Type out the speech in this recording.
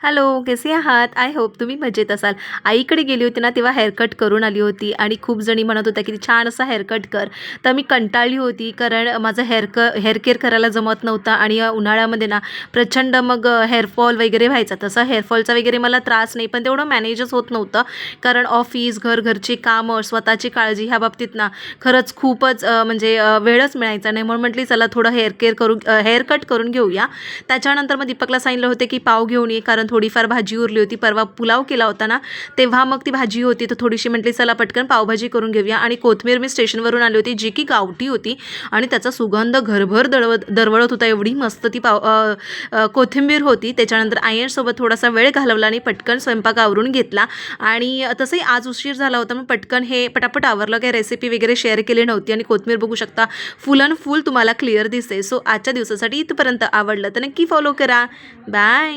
Hello, कसे आहात? I hope तुम्ही मजेत असाल. आईकडे गेली होती ना, तेव्हा हेअरकट करून आली होती आणि खूप जणी म्हणत होत्या, की "छान असा हेअरकट कर." तर मी कंटाळली होती, कारण माझं हेअर केअर करायला जमत नव्हतं आणि या उन्हाळ्यामध्ये ना प्रचंड मग वगैरे व्हायचा. तसा हेअर वगैरे मला त्रास नाही, पण तेवढं मॅनेजच होत नव्हतं. कारण ऑफिस, घरची कामं, स्वतःची काळजी ह्या बाबतीत ना खरंच खूपच म्हणजे वेळच मिळायचा नाही. म्हणून म्हटली, "चला थोडं हेअर कट करून घेऊया." त्याच्यानंतर मग दीपकला सांगितलं होतं, की पाव घेऊन ये, कारण थोडीफार भाजी उरली होती. परवा पुलाव केला होता ना, तेव्हा मग ती भाजी होती, तर थोडीशी म्हटली चला पटकन पावभाजी करून घेऊया. आणि कोथिंबीर मी स्टेशनवरून आली होती, जी की गावठी होती आणि त्याचा सुगंध घरभर दरवळत होता. एवढी मस्त ती कोथिंबीर होती. त्याच्यानंतर आयनसोबत थोडासा वेळ घालवला आणि पटकन स्वयंपाक आवरून घेतला. आणि तसंही आज उशीर झाला होता, मग पटकन हे पटापट आवरलं. काही रेसिपी वगैरे शेअर केली नव्हती आणि कोथिंबीर बघू शकता फुल अँड फुल तुम्हाला क्लिअर दिसते. सो आजच्या दिवसासाठी इथपर्यंत. आवडलं तर नक्की फॉलो करा. बाय.